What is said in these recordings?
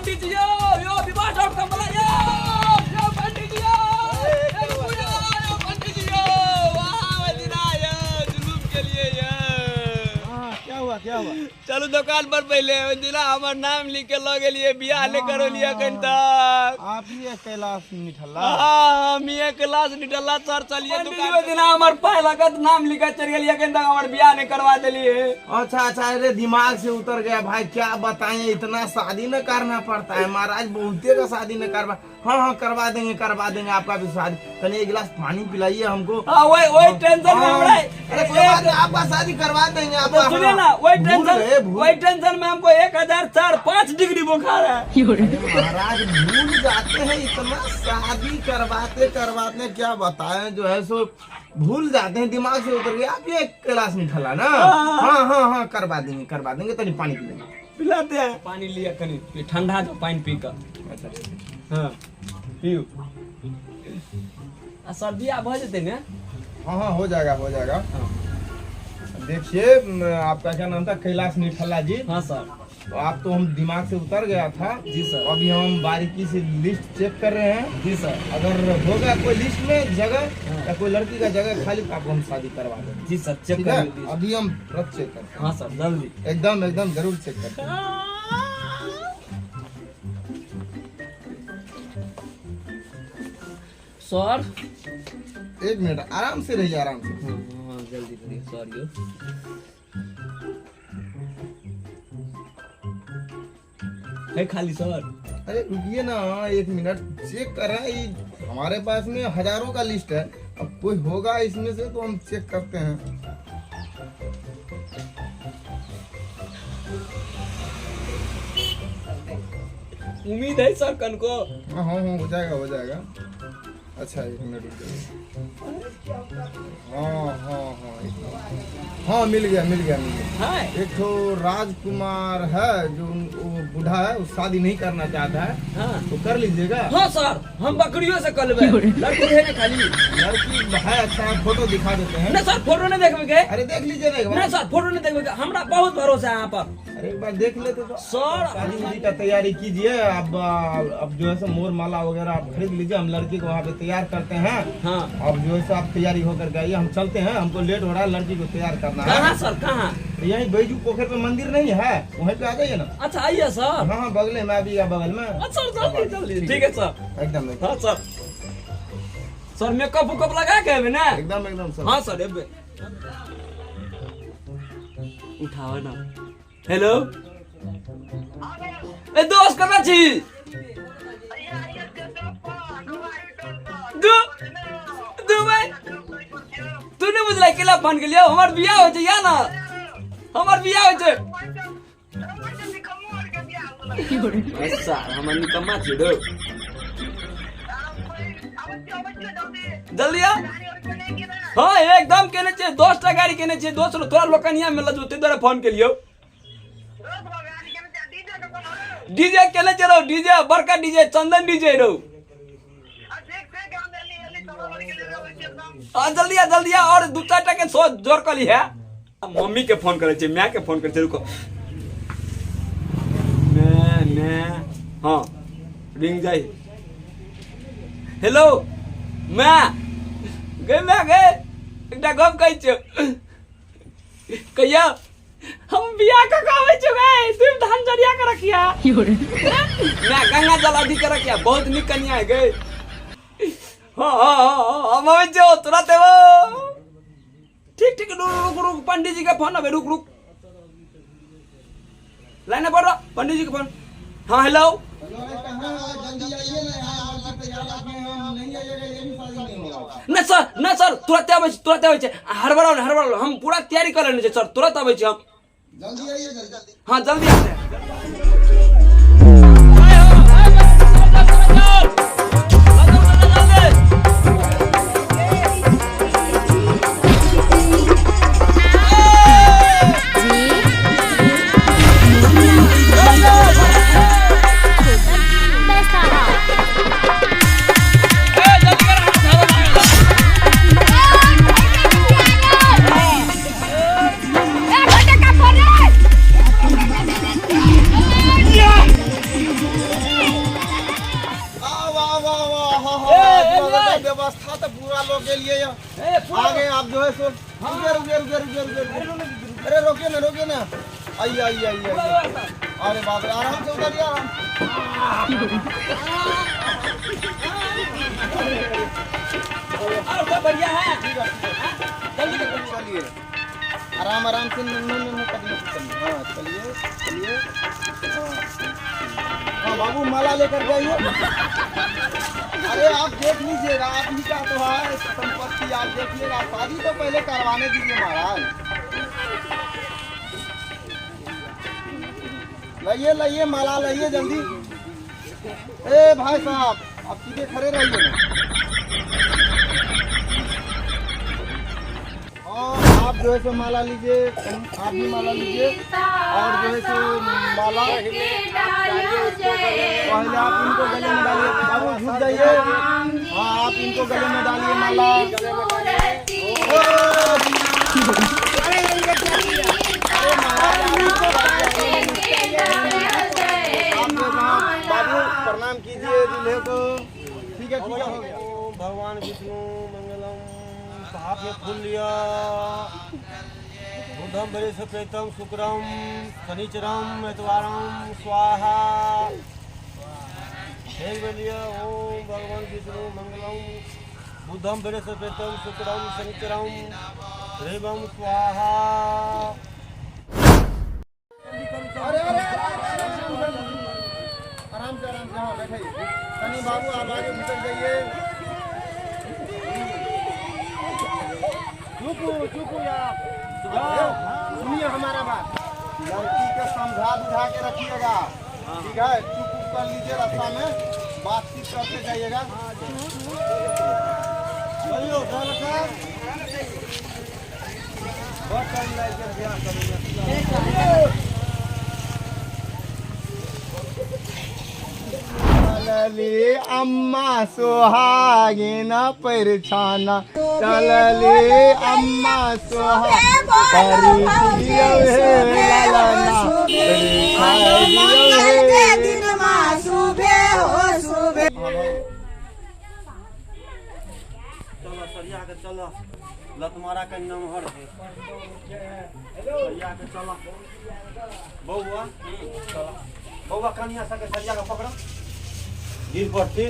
पंडित जी यो विवाह सब कमला यो पंडित जी यो पंडित जी वाह मदीना यो जुलूम के लिए यो। हाँ क्या हुआ चलो दुकान पर पहले मदीना हमार नाम लिख के लगे लिए बियाह ले करो लिया कहीं तक आप ही कैलाश निठल्ला। हाँ हम ये क्लास निकला सर चलिए दुकान मदीना हमार पहला का नाम लिखा चल गया कहीं तक हमार बियाह ने करवा दिलिए। अच्छा अरे दिमाग से उतर गया भाई, क्या बताएं, इतना शादी न करना पड़ता है महाराज, बहुते का शादी न करवा। हाँ करवा देंगे आपका भी शादी। कल एक गिलास पानी पिलाइए हमको। हाँ वही टेंशन में हम रहे। अरे कोई बात नहीं, आपका शादी करवा देंगे। आप सुनिए ना वही टेंशन में हमको 1004-5 डिग्री बुखार है। महाराज भूल जाते हैं, इतना शादी करवाते क्या बताएं, जो है सो भूल जाते हैं, दिमाग से उतर गया। आप ये क्लास नहीं ठला ना। हाँ करवा देंगे। तनी पानी पिलाते हैं। पानी लिया कहीं ठंडा जो पानी पी कर। हाँ पियो सर्दी आप हो जाते हैं। हाँ हो जाएगा। देखिए आपका क्या नाम था? कैलाश निठल्ला जी। हाँ सर। तो आप तो हम दिमाग से उतर गया था जी सर। अभी हम बारीकी से लिस्ट चेक कर रहे हैं। जी सर। अगर होगा कोई लिस्ट में जगह या कोई लड़की का जगह खाली तो आपको हम शादी करवा देंगे। जी सर चेक कर। अभी हम तुरंत चेक करते हैं। हाँ सर जल्दी एकदम जरूर चेक करते हैं। सर 1 मिनट आराम से रहिए, आराम से। हाँ जल्दी करिए सॉरी। है खाली सर। अरे रुकिए ना 1 मिनट, चेक कर रहे हैं। हमारे पास में हजारों का लिस्ट है, अब कोई होगा इसमें से तो हम चेक करते हैं। उम्मीद है सर कन को। हाँ हो जाएगा। अच्छा 1 मिनट रुकिए। हाँ मिल गया। हाँ एक तो राजकुमार है जो वो बूढ़ा है, वो शादी नहीं करना चाहता है। हाँ तो कर लीजिएगा। हाँ सर हम बकरियों से कर लेंगे। लड़की है ना खाली? लड़की है, अच्छा फोटो दिखा देते हैं। नहीं सर फोटो नहीं देखोगे। अरे देख लीजिए ना एक बार। नहीं सर फोटो नहीं देखोगे, हमरा बहुत भरोसा है यहाँ पर। अरे एक बार देख लेते तो। सर शादी का तैयारी कीजिए। अब जो है सो मोर माला वगैरह आप खरीद लीजिए, हम लड़की को वहाँ पे तैयार करते हैं। हाँ अब जो है सो आप तैयारी होकर के आइए, हम चलते हैं, हमको लेट हो रहा है, लड़की को तैयार करना है। कहाँ सर कहाँ? यही बैजू पोखर पे मंदिर नहीं है, वहीं पे आ जाइए ना। अच्छा आइए सर। हाँ बगल में, अभी बगल में। अच्छा जल्दी ठीक है सर। एकदम हाँ सर मेकअप उकअप लगा के है ना? एकदम सर। हाँ सर एबे उठाओ ना। हेलो ए दोस्त करना छी दू भाई तूने बुझला केला फोन के लिए हमार बियाह हो या ना? हमार बियाह हो ऐसा हमर निकम्मा छी दो जल्दी आ। हाँ एकदम केने छे 10टा गाड़ी केने छे, दोस्त थोड़ा लोकनिया में लजो ते द्वारा फोन के लियो। डीजे केने चलो, डीजे बड़का डीजे चंदन डीजे रो। हाँ जल्दी आ और 2-4टा के सो जोर कली है। मम्मी के फोन करे छे, मैं के फोन करे छे, रुको। मैं हाँ रिंग जाई। हेलो मैं गए एकटा गप कहै छियौ कहिया हम बियाह का कहै छियौ गए तुम धान जरिया के रखिया। मैं गंगा जल आदि के रखिया, बहुत निक कन्या है गए। हाँ हम आवे जो तुरंत वो ठीक रुक पंडित जी का फोन अबे रुक लाइन पर पंडित जी का फोन। हाँ हेलो न सर तुरंत आवे छे हड़बड़ाओ हम पूरा तैयारी कर लेने छे सर, तुरंत आवे छे हम। जल्दी आइए। हाँ जल्दी आते जो है सो रुकिए। अरे रोकिए ना। आइए। अरे बाप रे, आराम से उतरिए, आराम। और सब बढ़िया है। जल्दी चलिए आराम से चलिए। हाँ चलिए। हाँ बाबू माला लेकर जाइए। अरे आप देख लीजिएगा, आप ही का तो है संपत्ति, आप देखिएगा। शादी तो पहले करवाने दीजिए महाराज। लाइए माला लाइए जल्दी। ए भाई साहब, आप सीधे खड़े रहिए ना। और आप जो है सो माला लीजिए, आप भी माला लीजिए। और जो है सो माला पहले आप इनको गले में डालिए। बाबू झुक जाइए। हाँ आप इनको गले में डालिए माला। बाबू प्रणाम कीजिए दूल्हे को। ठीक है हो गया। भगवान विष्णु मंगलम। हाथ में फूल लिया। बुधम बृहस्पति प्रेतम शुक्रम शनिचरम एतवारम स्वाहा। एक लिया। ओम भगवान विष्णु मंगलम बुधम बृहस्पति प्रेतम शुक्रम शनिचरम रेवम स्वाहा। अरे आराम से हाँ बैठाइए। सनी बाबू आप आगे निकल जाइए। चुप यार, सुनिए हमारा बात। लड़की के समझा बुझा के रखिएगा, ठीक है? चुप कर लीजिए, रास्ता में बातचीत करते जाइएगा। बहुत टाइम लगे ब्याह करेंगे। चलली अम्मा सुहागिन परिछाना, चलली अम्मा चलो सरिया के चलो, लतमारा का नमहर है। सरिया के चलो बउआ, चलो बउआ कनिया सके सरिया का पकड़ो। गिर पड़ती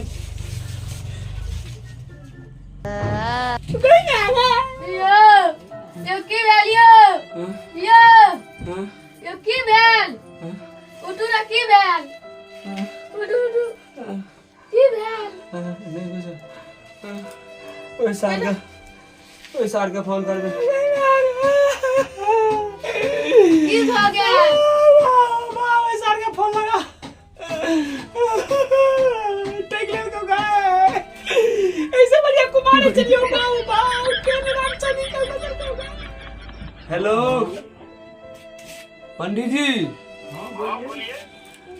ओए सार का फोन कर दे। सार का फोन लगा। ऐसे बढ़िया कुमार चलियो हेलो पंडित जी,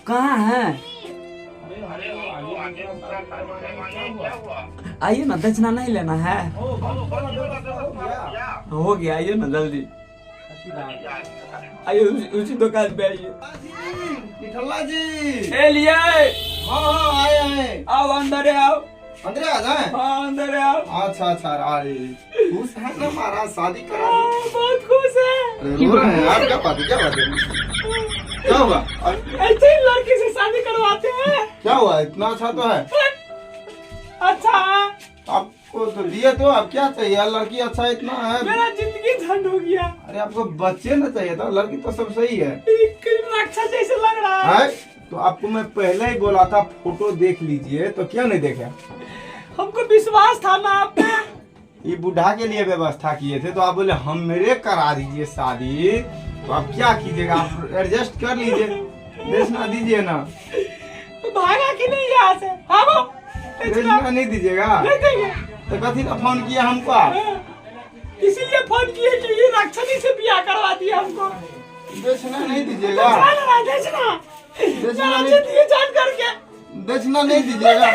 कहाँ हैं? आइए ना, दक्षिणा नहीं लेना है। हो गया, आइए ना जल्दी आइए, उसी दुकान पे आइए। निठल्ला जी ए लिए। हाँ आए। आओ अंदर आओ। अंदर आ जाए। हाँ अंदर आओ। अच्छा अरे खुश है ना महाराज, शादी करा दी। बहुत खुश है। अरे रो रहे हैं आप? क्या बात है? क्या हुआ? ऐसे ही लड़की से शादी करवाते हैं। क्या हुआ? इतना अच्छा तो है। अच्छा आपको तो दिए, तो अब क्या चाहिए? लड़की अच्छा इतना है, मेरा जिंदगी झंड हो गया। अरे आपको बच्चे ना चाहिए था, लड़की तो सब सही है। रक्षा जैसे लग रहा है। तो आपको मैं पहले ही बोला था फोटो देख लीजिए, तो क्यों नहीं देखे? हमको विश्वास था ना आप पे। ये बुढ़ा के लिए व्यवस्था किए थे, तो आप बोले हम मेरे करा दीजिए शादी। तो आप क्या कीजिएगा? आप एडजस्ट कर लीजिए, दक्षिणा दीजिए ना। तो भागा कि नहीं यहाँ से? भागो। दक्षिणा नहीं दीजिएगा तो कथी का फोन किया हमको आप? इसीलिए फोन किए कि ये राक्षसी से ब्याह करवा दिया हमको। दक्षिणा नहीं दीजिएगा? दक्षिणा नहीं दक्षिणा नहीं दीजिएगा?